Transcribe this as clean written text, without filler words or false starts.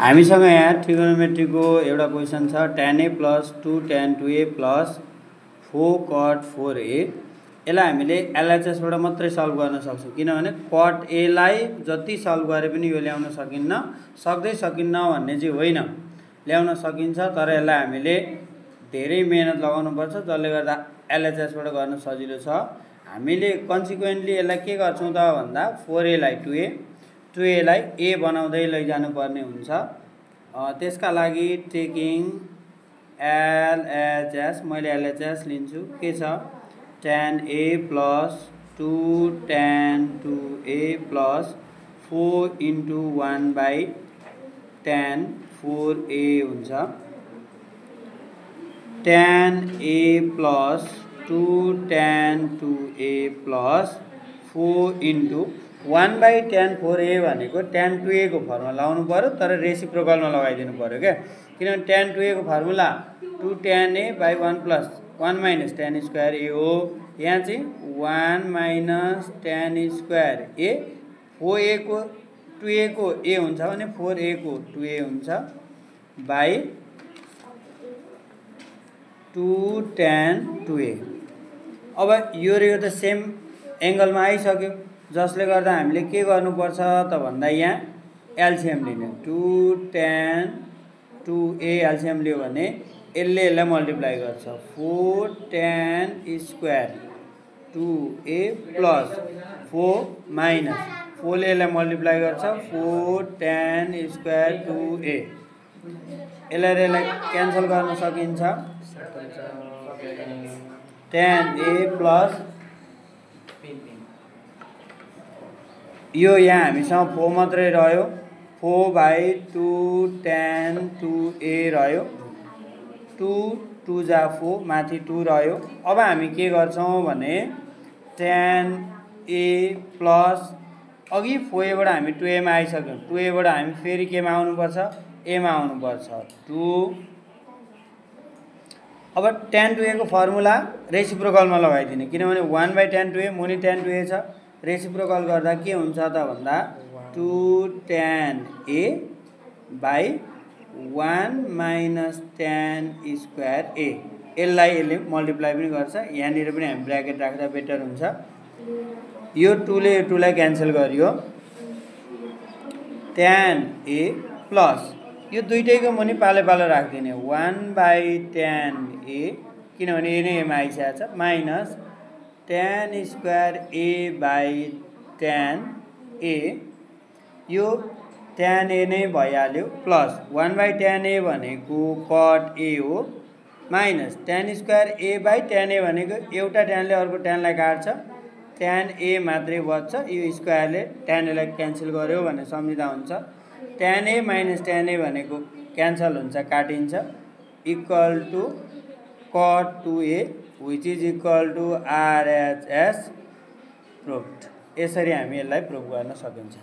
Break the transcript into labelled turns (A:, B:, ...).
A: हामीसँग यहाँ ट्रिगोनोमेट्रीको एउटा क्वेसन छ tan a plus 2 tan 2a plus 4 cot 4a। यसलाई हामीले LHS बाट मात्रै सल्भ गर्न सक्छौं किनभने cot a लाई जति सल्भ गरे पनि यो ल्याउन सकिन्न भन्ने चाहिँ होइन, ल्याउन सकिन्छ। तर यसलाई हामीले धेरै मेहनत लगाउनु पर्छ, जसले गर्दा LHS बाट गर्न सजिलो छ। हामीले कन्सिक्वेन्टली यसलाई के गर्छौं त भन्दा 4a लाई 2a लाई a बनाउँदै लैजानु पर्ने हुन्छ। त्यसका लागि टेकिङ LHS, मैले LHS लिन्छु। के छ tan a plus 2 tan 2a plus 4 into 1 by tan 4a हुन्छ। tan a plus 2 tan 2a plus 4 into 1 by tan 4a भनेको tan 2a को फर्मुला लाउनु पर्यो, तर रेसिप्रोकलमा लगाइदिनु पर्यो क्या। किनभने tan 2a को formula 2 tan a by 1 plus 1 minus tan square a हो। यहाँ चाहिँ 1 minus tan square a, 4a को 2a को a हुन्छ भने 4a को 2a हुन्छ by 2 tan 2a। अब यो र यो त सेम एंगलमा आइसक्यो, जसले गर्दा हामीले के गर्नुपर्छ त भन्दा यहाँ एलसीएम लिने। 2 tan 2a एलसीएम लियो भने यसलाई मल्टिप्लाई गर्छ 4 tan square 2a plus 4 minus 4 ले यसलाई मल्टिप्लाई गर्छ 4 tan स्क्वायर 2a। यसलाई क्यान्सल गर्न सकिन्छ, tan a प्लस यो यहाँ हामीसँग 4 मात्रै रह्यो, 4 by 2 tan 2a रह्यो, 2 2 जा 4 माथि 2 रह्यो। अब हामी के गर्छौं भने tan a प्लस अघि 4a बाट हामी 2a मा आइसक्यौं, 2a बाट हामी फेरि केमा आउनुपर्छ a मा आउनुपर्छ 2। अब tan 2a को फर्मुला रेसिप्रोकलमा लगाइदिने, किनभने 1 by tan 2a मुनि tan 2a छ। रेसिप्रोकल गर्दा के हुन्छ त भन्दा 2 tan a by 1 minus tan square a। यसले मल्टिप्लाई पनि गर्छ, यहाँनिर पनि हामी ब्र्याकेट राख्दा बेटर हुन्छ। यो 2 ले यो 2 लाई क्यान्सल गरियो, tan a प्लस यो दुईटैको मुनि पाले पालो राख्दिने 1 by tan a, किनभने a नै a मा आइसकेको छ, minus tan square a by tan a, यो tan a नै भइहाल्यो, प्लस 1 by tan a भनेको cot a हो, minus tan square a by tan a भनेको एउटा tan ले अर्को tan लाई काट्छ, tan a मात्रै बच्छ। यो स्क्वायरले tan a लाई क्यान्सल गर्यो भने सम्झिँदा हुन्छ। tan a minus tan a भनेको क्यान्सल हुन्छ, काटिन्छ, equal to cot 2a which is equal to RHS proved। यसरी हामी यसलाई प्रुभ गर्न सकिन्छ।